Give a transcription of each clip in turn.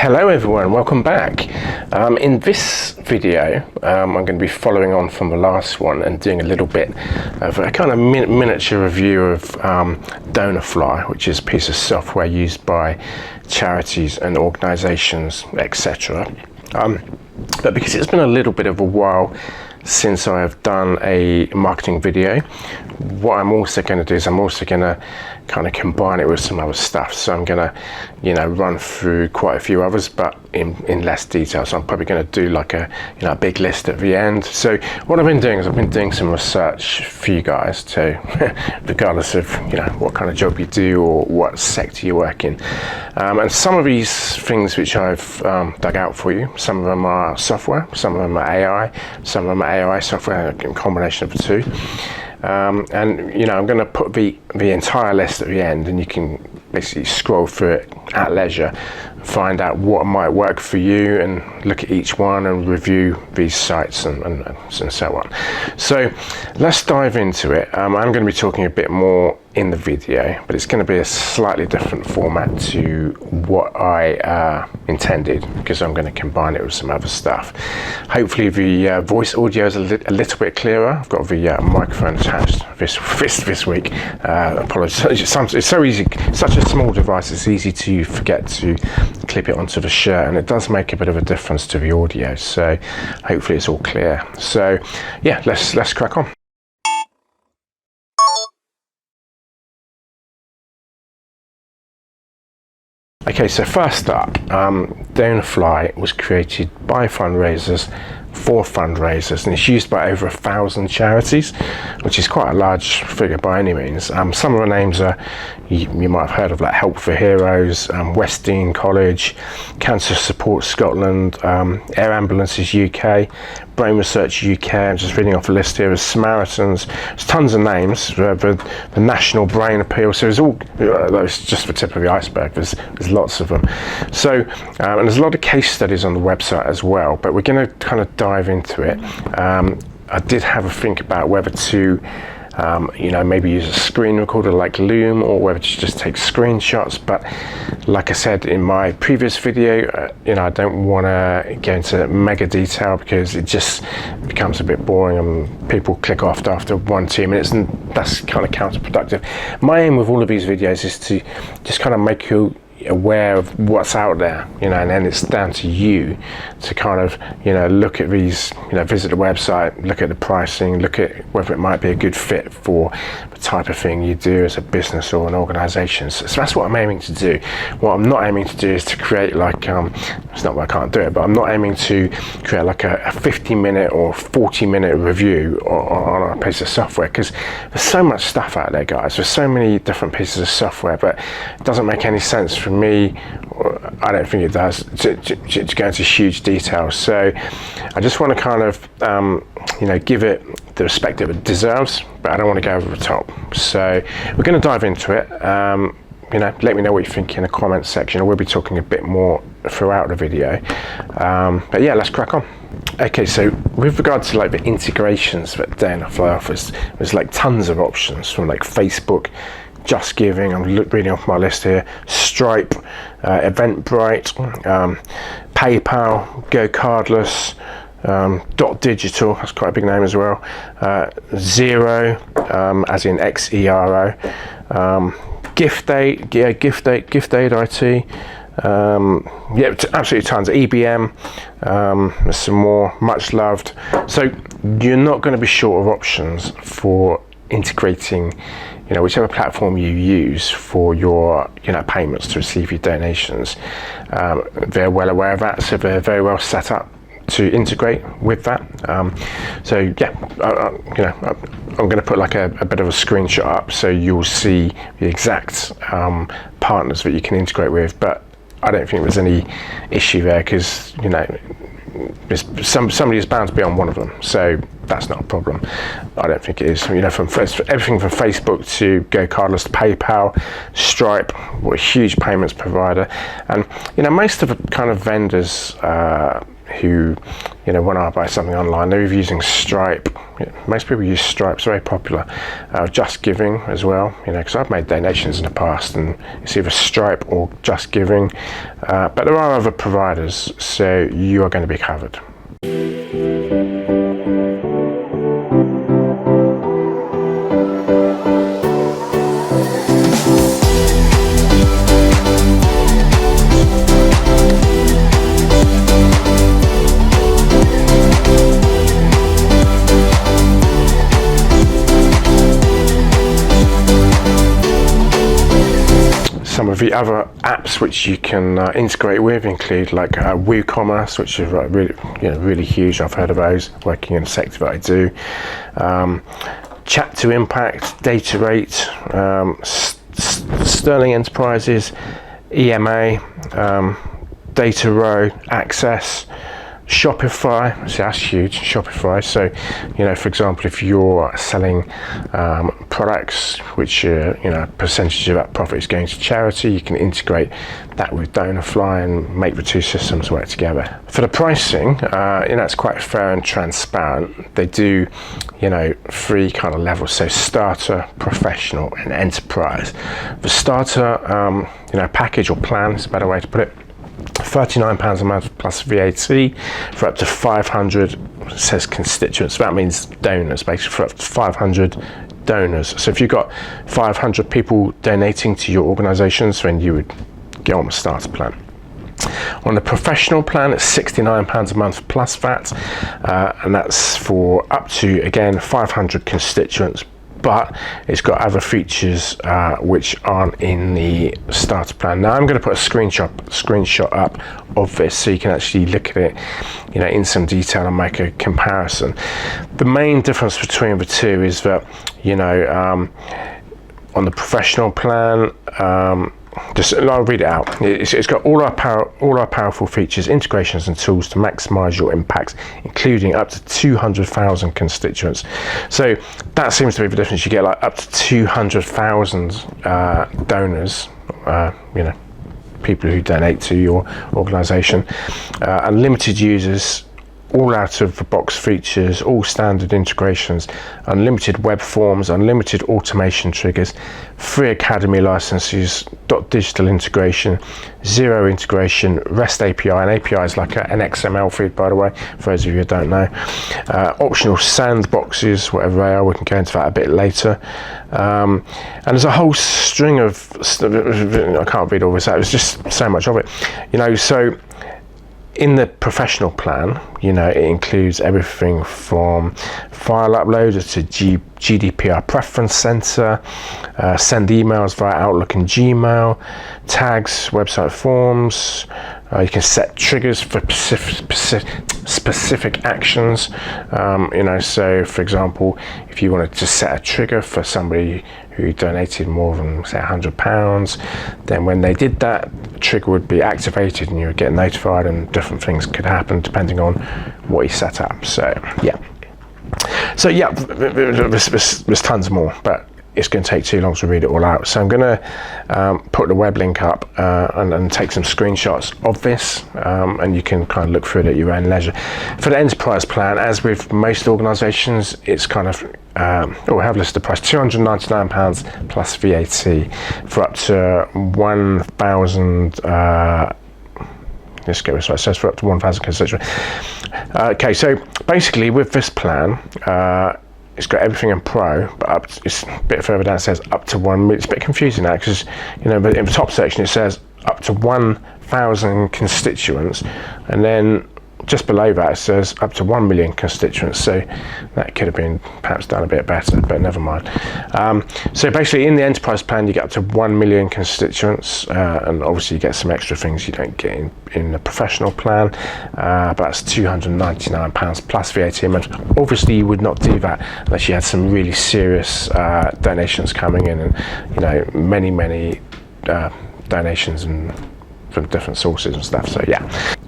Hello everyone, welcome back. In this video I'm going to be following on from the last one and doing a little bit of a kind of miniature review of Donorfly, which is a piece of software used by charities and organisations, etc. But because it's been a little bit of a while since I have done a marketing video, what I'm also going to do is I'm also going to kind of combine it with some other stuff. So I'm going to, run through quite a few others, but in less detail. So I'm probably going to do like a, a big list at the end. So what I've been doing is I've been doing some research for you guys too, regardless of, what kind of job you do or what sector you work in. And some of these things which I've dug out for you, some of them are software, some of them are AI, some of them are AI software, a combination of the two. And I'm going to put the entire list at the end, and you can basically scroll through it at leisure, find out what might work for you, and look at each one and review these sites and so on. So let's dive into it. I'm going to be talking a bit more in the video, but it's going to be a slightly different format to what I intended, because I'm going to combine it with some other stuff. Hopefully the voice audio is a little bit clearer. I've got the microphone attached this week. Apologies. It's so easy, such a small device, it's easy to forget to clip it onto the shirt, and it does make a bit of a difference to the audio. So hopefully it's all clear. So yeah, let's crack on. Okay, so first up, Donorfly was created by fundraisers for fundraisers, and it's used by over 1,000 charities, which is quite a large figure by any means. Some of the names are you might have heard of, like Help for Heroes, West Dean College, Cancer Support Scotland, Air Ambulances UK, Brain Research UK. I'm just reading off the list here. There's Samaritans. There's tons of names. The National Brain Appeal. So it's all. That's just the tip of the iceberg. There's lots of them. So and there's a lot of case studies on the website as well. But we're going to kind of dive into it. I did have a think about whether to maybe use a screen recorder like Loom, or whether to just take screenshots. But like I said in my previous video, I don't want to go into mega detail, because it just becomes a bit boring and people click off after 1-2 minutes, and that's kind of counterproductive. My aim with all of these videos is to just kind of make you aware of what's out there, and then it's down to you to kind of look at these, visit the website, look at the pricing, look at whether it might be a good fit for the type of thing you do as a business or an organization. So that's what I'm aiming to do. What I'm not aiming to do is to create like it's not that I can't do it, but I'm not aiming to create like a 50-minute or 40-minute review on a piece of software, because there's so much stuff out there, guys. There's so many different pieces of software, but it doesn't make any sense for me, I don't think it does, to go into huge detail. So I just want to kind of give it the respect that it deserves, but I don't want to go over the top. So we're going to dive into it. Let me know what you think in the comments section. I will be talking a bit more throughout the video. But yeah, let's crack on. Okay, so with regard to like the integrations that Donorfly offers, there's like tons of options, from like Facebook, Just Giving, I'm reading off my list here, Stripe, Eventbrite, PayPal, Go Cardless, Digital, that's quite a big name as well, Xero, as in Xero, Gift Aid IT, absolutely tons. EBM, there's some more, much loved. So you're not going to be short of options for integrating whichever platform you use for your payments to receive your donations. They're well aware of that, so they're very well set up to integrate with that. So yeah, I'm going to put like a bit of a screenshot up, so you'll see the exact partners that you can integrate with. But I don't think there's any issue there, because somebody is bound to be on one of them, so that's not a problem. I don't think it is. From everything from Facebook to Go Cardless to PayPal, Stripe, what a huge payments provider, and most of the kind of vendors who, when I buy something online, they're using Stripe. Most people use Stripe, it's very popular. Just Giving as well, because I've made donations in the past, and it's either Stripe or Just Giving. But there are other providers, so you are going to be covered. Some of the other apps which you can integrate with include like WooCommerce, which is really huge. I've heard of those, working in the sector that I do. Chat to Impact, Data Rate, Sterling Enterprises, EMA, Data Row, Access, Shopify. So that's huge, Shopify. So, for example, if you're selling products which a percentage of that profit is going to charity, you can integrate that with Donorfly and make the two systems work together. For the pricing, it's quite fair and transparent. They do, 3 kind of levels. So starter, professional, and enterprise. The starter, package or plan is a better way to put it. £39 a month plus VAT for up to 500, it says constituents, so that means donors, basically for up to 500 donors. So if you've got 500 people donating to your organisations, then you would get on the starter plan. On the professional plan, it's £69 a month plus VAT, and that's for up to, again, 500 constituents, but it's got other features which aren't in the starter plan. Now I'm going to put a screenshot up of this so you can actually look at it, in some detail and make a comparison. The main difference between the two is that, on the professional plan, I'll read it out. It's got all our powerful features, integrations and tools to maximise your impact, including up to 200,000 constituents. So that seems to be the difference. You get like up to 200,000 donors, people who donate to your organisation, unlimited users, all out of the box features, all standard integrations, unlimited web forms, unlimited automation triggers, free academy licenses, .digital integration, zero integration, REST API, and API is like an XML feed, by the way, for those of you who don't know. Optional sandboxes, whatever they are, we can go into that a bit later. And there's a whole string of, I can't read all this out, there's just so much of it. So in the professional plan, it includes everything from file uploader to GDPR preference center, send emails via Outlook and Gmail, tags, website forms. You can set triggers for specific actions. So for example, if you wanted to set a trigger for somebody who donated more than, say, £100, then when they did that, the trigger would be activated and you would get notified, and different things could happen depending on what you set up. So there's tons more, but it's going to take too long to read it all out. So I'm going to put the web link up and take some screenshots of this, and you can kind of look through it at your own leisure. For the enterprise plan, as with most organisations, it's kind of we have listed the price, £299 plus VAT for up to 1,000. Let's get this right. It says for up to 1,000 constituents. Okay, so basically with this plan, it's got everything in Pro, but it's a bit further down. It says up to 1 million. It's a bit confusing now because but in the top section it says up to 1,000 constituents, and then just below that it says up to 1 million constituents. So that could have been perhaps done a bit better, but never mind. So basically in the enterprise plan you get up to 1 million constituents, and obviously you get some extra things you don't get in the professional plan, but that's £299 plus VAT a month. Obviously you would not do that unless you had some really serious donations coming in, and many donations and from different sources and stuff. So yeah,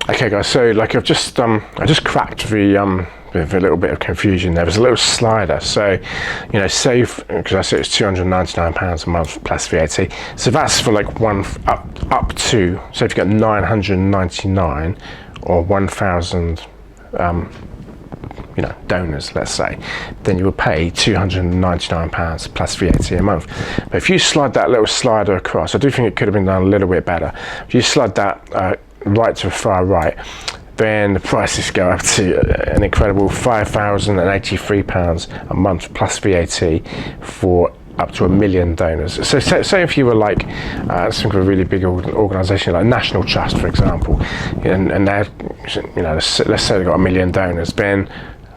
okay guys, so like I just cracked the with a little bit of confusion there. There's a little slider, so say because I said it's £299 a month plus VAT, so that's for like up to, so if you've got 999, or 1,000 donors, let's say, then you would pay £299 plus VAT a month. But if you slide that little slider across, I do think it could have been done a little bit better. If you slide that right to the far right, then the prices go up to an incredible £5,083 a month plus VAT for up to 1 million donors. So say if you were like some kind of really big organisation like National Trust, for example, and they're, let's say they've got 1 million donors, then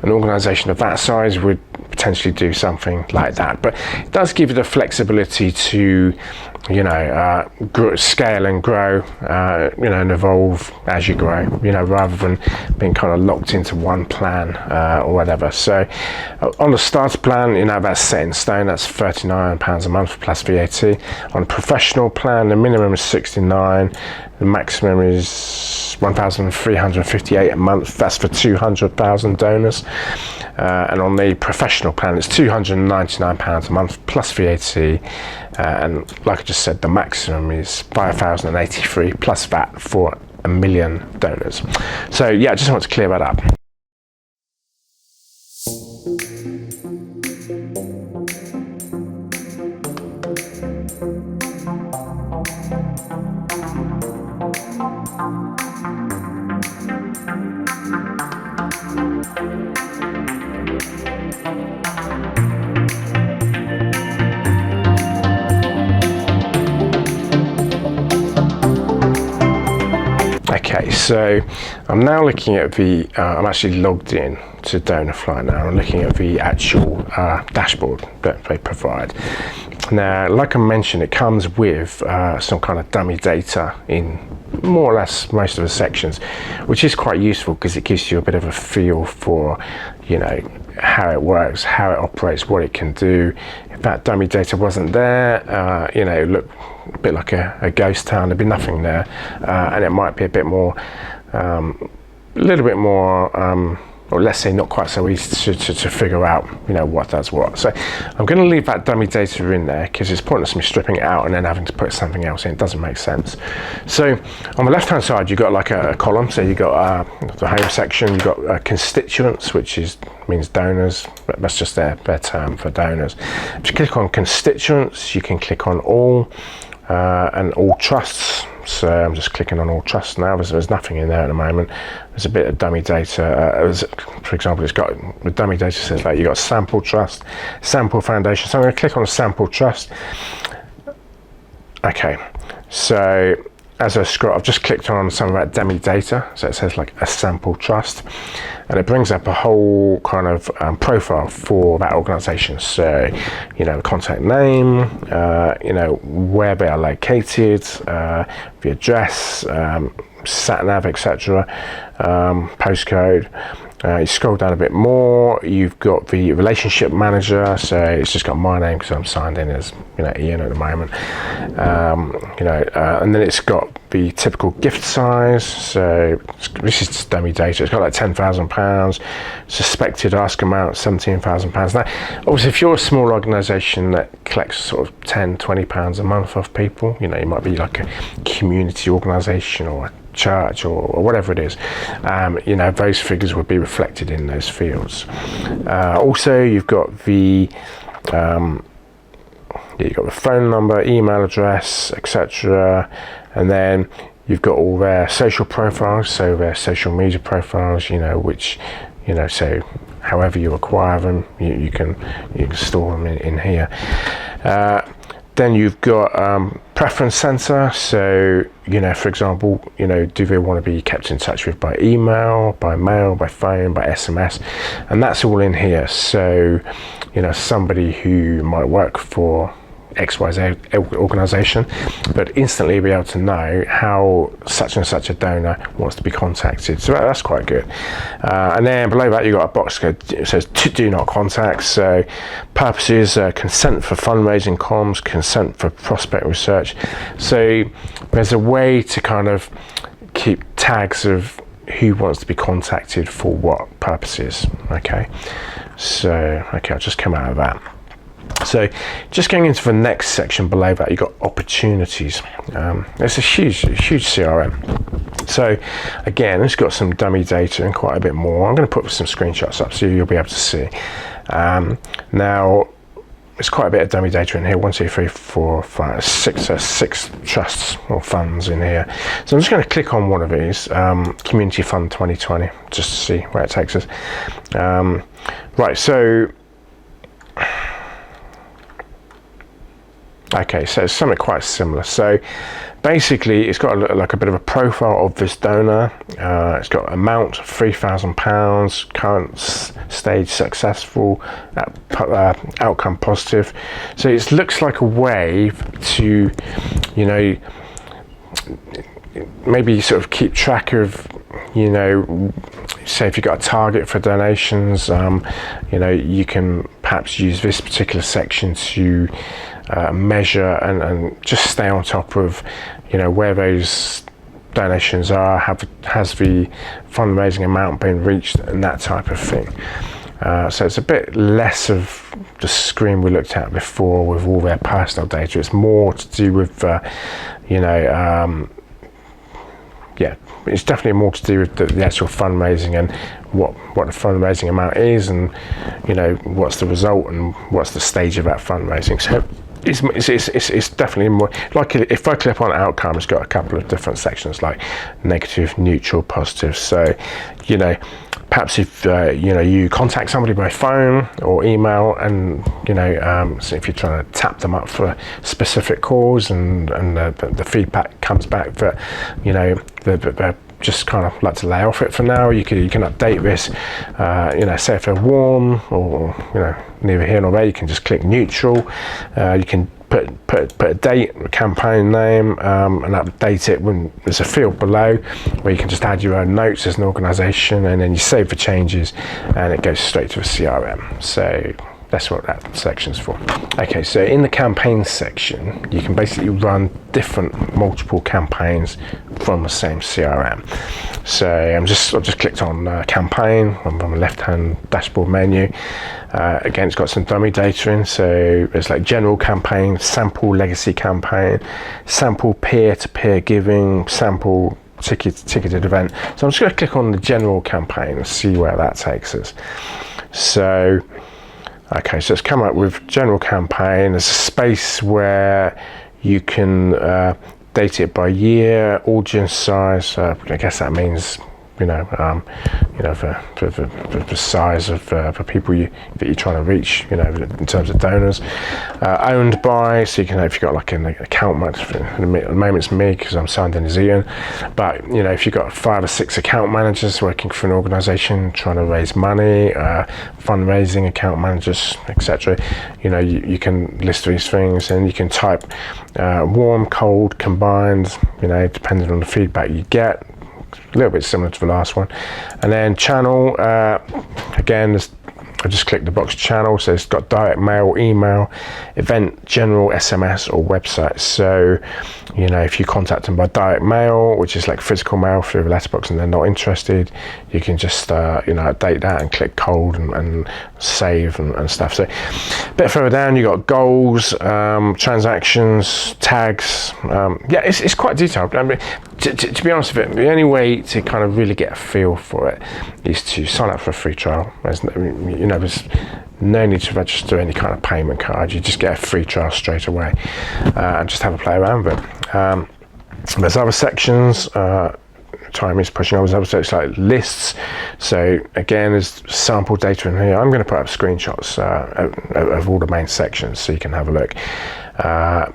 an organisation of that size would potentially do something like that. But it does give you the flexibility to scale and grow, and evolve as you grow, rather than being kind of locked into one plan or whatever. So on the starter plan, that's set in stone. That's £39 a month plus VAT. On a professional plan, the minimum is £69. The maximum is £1,358 a month. That's for 200,000 donors. And on the professional plan, it's £299 a month plus VAT. And like I just said, the maximum is £5,083 plus VAT for 1 million donors. So yeah, I just want to clear that up. Okay, so I'm now looking at I'm actually logged in to Donorfly now. I'm looking at the actual dashboard that they provide. Now, like I mentioned, it comes with some kind of dummy data in more or less most of the sections, which is quite useful because it gives you a bit of a feel for, how it works, how it operates, what it can do. If that dummy data wasn't there, it looked a bit like a ghost town. There'd be nothing there, and it might be a bit more, a little bit more, or let's say not quite so easy to figure out, what does what. So I'm going to leave that dummy data in there because it's pointless me stripping it out and then having to put something else in. It doesn't make sense. So on the left hand side, you've got like a column. So you've got the home section, you've got constituents, which means donors. That's just their term for donors. If you click on constituents, you can click on all and all trusts. So I'm just clicking on all trusts now. There's nothing in there at the moment. There's a bit of dummy data. For example, it's got the dummy data says like you got sample trust, sample foundation. So I'm going to click on a sample trust. Okay, so as I scroll, I've just clicked on some of that dummy data. So it says like a sample trust, and it brings up a whole kind of profile for that organisation. So, the contact name, where they are located, the address, sat nav, etc., postcode. You scroll down a bit more, you've got the relationship manager, so it's just got my name because I'm signed in as Ian at the moment, and then it's got the typical gift size. So this is just dummy data. It's got like £10,000, suspected ask amount £17,000. Now obviously if you're a small organisation that collects sort of £10-20 a month off people, you might be like a community organisation or a church or whatever it is, those figures would be reflected in those fields. Also you've got you've got the phone number, email address, etc., and then you've got all their social profiles, so their social media profiles, which so however you acquire them, you can store them in here. Then you've got preference center. So, for example, do they want to be kept in touch with by email, by mail, by phone, by SMS? And that's all in here. So, somebody who might work for XYZ organisation, but instantly be able to know how such and such a donor wants to be contacted. So that's quite good. And then below that you've got a box that says do not contact. So purposes, consent for fundraising comms, consent for prospect research. So there's a way to kind of keep tags of who wants to be contacted for what purposes. Okay, so I'll just come out of that. So just going into the next section below that, you've got opportunities. It's a huge CRM. So again, it's got some dummy data and quite a bit more. I'm going to put some screenshots up so you'll be able to see. Now, there's quite a bit of dummy data in here. 1, 2, 3, 4, 5, 6. There's 6 trusts or funds in here. So I'm just going to click on one of these, Community Fund 2020, just to see where it takes us. Right, so okay, so it's something quite similar. So basically, it's got like a bit of a profile of this donor. It's got amount £3,000, current stage successful, outcome positive. So it looks like a way to, you know, maybe sort of keep track of, you know, say if you've got a target for donations, you know, you can perhaps use this particular section to measure and just stay on top of, you know, where those donations are, has the fundraising amount been reached, and that type of thing. So it's a bit less of the screen we looked at before with all their personal data. It's more to do with, you know, yeah, it's definitely more to do with the actual fundraising and what the fundraising amount is, and, you know, what's the result and what's the stage of that fundraising. So it's definitely more like, if I click on outcome, it's got a couple of different sections like negative, neutral, positive. So, you know, perhaps if you know, you contact somebody by phone or email, and, you know, so if you're trying to tap them up for a specific cause, and the feedback comes back that, you know, they're just kind of like to lay off it for now, you can update this, you know, say if they're warm, or, you know, neither here nor there, you can just click neutral. You can put a date, a campaign name, and update it when there's a field below where you can just add your own notes as an organization, and then you save the changes and it goes straight to a CRM. So that's what that section's for. Okay, so in the campaigns section, you can basically run multiple campaigns from the same CRM. So I've just clicked on campaign on the left-hand dashboard menu. Again, it's got some dummy data in, so it's like general campaign, sample legacy campaign, sample peer-to-peer giving, sample ticketed event. So I'm just going to click on the general campaign and see where that takes us. So okay, so it's come up with general campaign. There's a space where you can date it by year, audience size. I guess that means, you know, the size of the people that you're trying to reach, you know, in terms of donors. Owned by, so you can, if you've got like an account manager, at the moment it's me because I'm signed in as Ian, but, you know, if you've got 5 or 6 account managers working for an organization trying to raise money, fundraising account managers, etc., you know, you can list these things, and you can type warm, cold, combined, you know, depending on the feedback you get. A little bit similar to the last one. And then channel, again, I just clicked the box channel, so it's got direct mail, email, event, general, SMS, or website. So, you know, if you contact them by direct mail, which is like physical mail through the letterbox, and they're not interested, you can just you know, update that and click cold and save and stuff. So a bit further down, you got goals, transactions, tags. Yeah, it's quite detailed. I mean, to be honest with it, the only way to kind of really get a feel for it is to sign up for a free trial. There's no need to register any kind of payment card. You just get a free trial straight away, and just have a play around with it. There's other sections. Time is pushing on. There's other sections like lists. So again, there's sample data in here. I'm going to put up screenshots of all the main sections so you can have a look.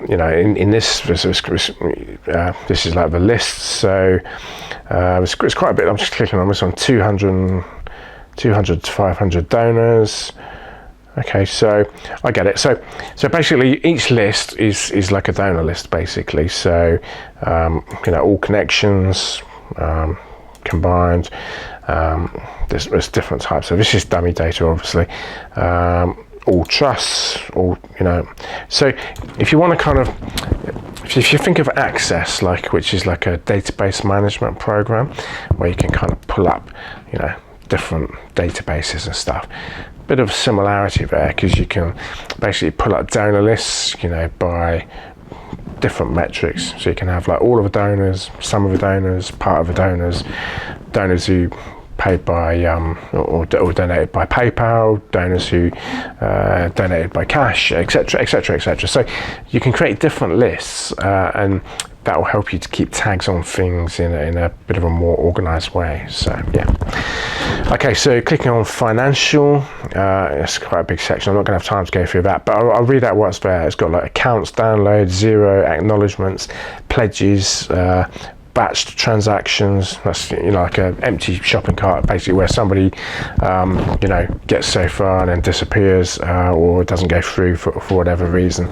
You know, in this is like the list. So it's quite a bit. I'm just clicking on this one. 200 to 500 donors. Okay, so I get it. So basically, each list is like a donor list, basically. So you know, all connections combined. There's different types. So this is dummy data, obviously. All trusts, all, you know. So if you want to kind of, if you think of Access, like, which is like a database management program where you can kind of pull up, you know, different databases and stuff. Bit of similarity there, because you can basically pull up donor lists, you know, by different metrics. So you can have like all of the donors, some of the donors, part of the donors, donors who paid by or donated by PayPal, donors who donated by cash, etc., etc., etc. So you can create different lists, and that will help you to keep tags on things in a bit of a more organized way. So yeah. Okay, so clicking on financial, it's quite a big section. I'm not going to have time to go through that, but I'll read out what's there. It's got like accounts, downloads, zero, acknowledgements, pledges, batched transactions. That's, you know, like an empty shopping cart, basically, where somebody you know, gets so far and then disappears, or doesn't go through for whatever reason.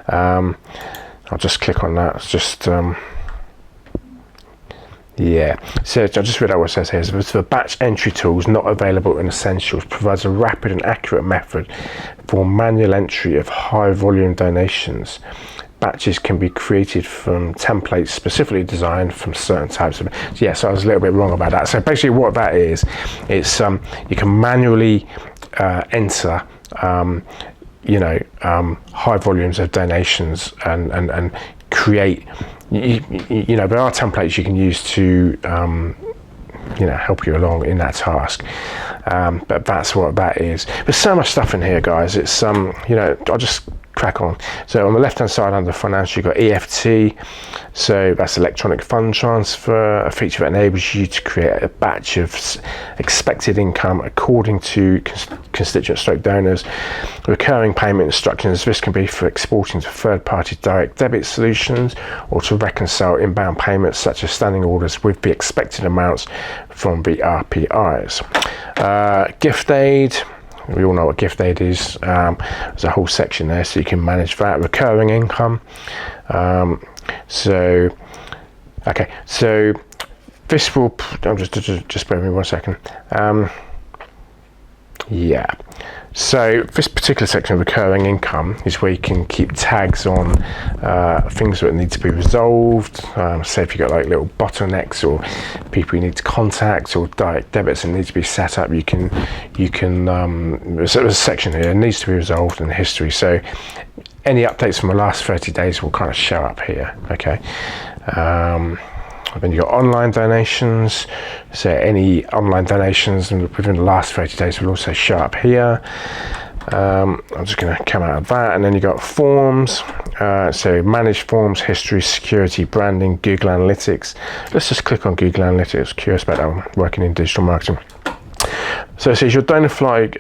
I'll just click on that. It's just yeah, so I'll just read out what it says here. So the batch entry tools not available in Essentials provides a rapid and accurate method for manual entry of high volume donations. Batches can be created from templates specifically designed from certain types of. Yeah, so I was a little bit wrong about that. So basically, what that is, it's you can manually enter you know, high volumes of donations and create. You know, there are templates you can use to you know, help you along in that task, but that's what that is. There's so much stuff in here, guys. It's you know, I'll just crack on. So on the left hand side under financial, you've got EFT, so that's electronic fund transfer, a feature that enables you to create a batch of expected income according to constituent stroke donors. Recurring payment instructions, this can be for exporting to third party direct debit solutions or to reconcile inbound payments such as standing orders with the expected amounts from the RPIs. Gift aid, we all know what gift aid is. There's a whole section there, so you can manage that. Recurring income. So, okay, so this will. I'm just bear with me 1 second. Yeah. So this particular section of recurring income is where you can keep tags on things that need to be resolved. Say if you've got like little bottlenecks or people you need to contact or direct debits that need to be set up, you can there's a section here that needs to be resolved in history. So any updates from the last 30 days will kind of show up here. Okay. Then you've got online donations, so any online donations within the last 30 days will also show up here. I'm just going to come out of that, and then you've got forms, so manage forms, history, security, branding, Google Analytics. Let's just click on Google Analytics, curious about that one, working in digital marketing. So it says your Donorfly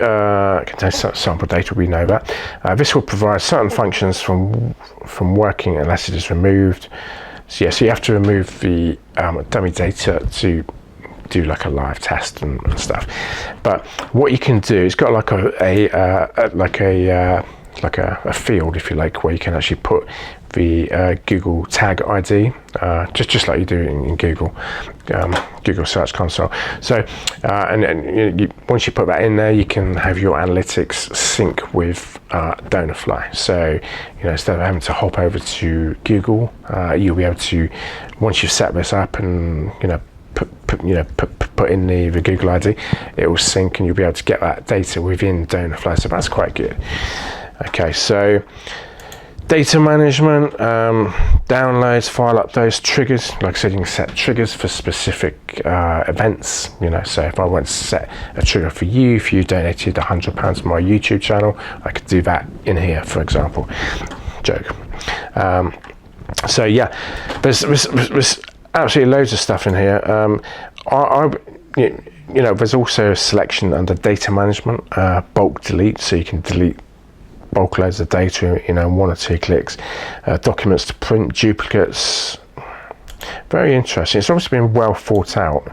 contains sample data, we know that. This will provide certain functions from working unless it is removed. So yeah, so you have to remove the dummy data to do like a live test and stuff. But what you can do, it's got like a field, if you like, where you can actually put the Google Tag ID, just like you do in Google Search Console. So and once you put that in there, you can have your analytics sync with Donorfly. So you know, instead of having to hop over to Google, you'll be able to, once you've set this up and put in the Google ID, it will sync and you'll be able to get that data within Donorfly. So that's quite good. Okay, so data management, downloads, file updates, triggers. Like I said, you can set triggers for specific events. You know, so if I want to set a trigger for you, if you donated £100 to my YouTube channel, I could do that in here, for example. Joke. So yeah, there's absolutely loads of stuff in here. You know, there's also a selection under data management, bulk delete, so you can delete bulk loads of data, you know, in 1 or 2 clicks. Documents to print, duplicates. Very interesting. It's obviously been well thought out.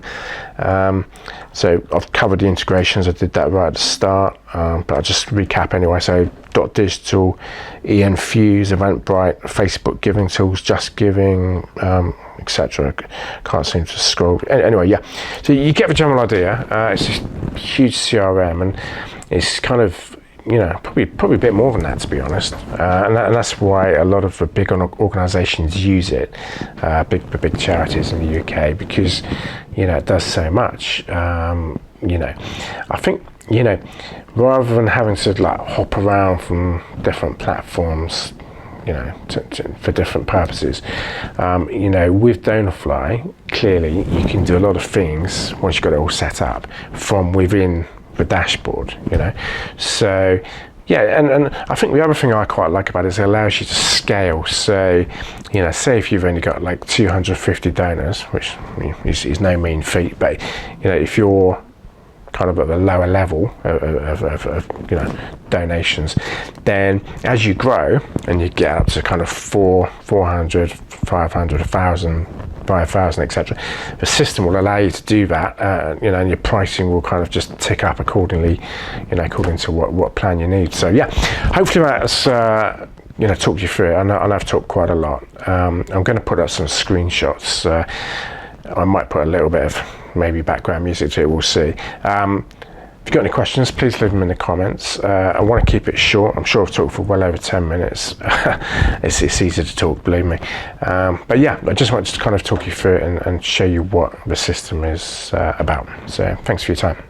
So I've covered the integrations. I did that right at the start, but I'll just recap anyway. So .digital, Enfuse, Eventbrite, Facebook giving tools, Just Giving, etc. Can't seem to scroll. Anyway, yeah. So you get the general idea. It's a huge CRM, and it's kind of, you know, probably a bit more than that, to be honest, and that's why a lot of the big organisations use it, big charities in the UK, because, you know, it does so much. You know, I think, you know, rather than having to like hop around from different platforms, for different purposes. With Donorfly, clearly you can do a lot of things once you've got it all set up from within the dashboard. So yeah, and I think the other thing I quite like about it is it allows you to scale. So, say if you've only got like 250 donors, which is no mean feat, but if you're kind of at the lower level of donations, then as you grow and you get up to kind of 400, 500, 1,000, 5,000, etc., the system will allow you to do that, and your pricing will kind of just tick up accordingly, according to what plan you need. So yeah, hopefully that's talked you through it. And I've talked quite a lot. I'm going to put up some screenshots. I might put a little bit of maybe background music to it, we'll see. If you've got any questions, please leave them in the comments. I want to keep it short. I'm sure I've talked for well over 10 minutes. It's easy to talk, believe me. But yeah, I just wanted to kind of talk you through it and show you what the system is about. So thanks for your time.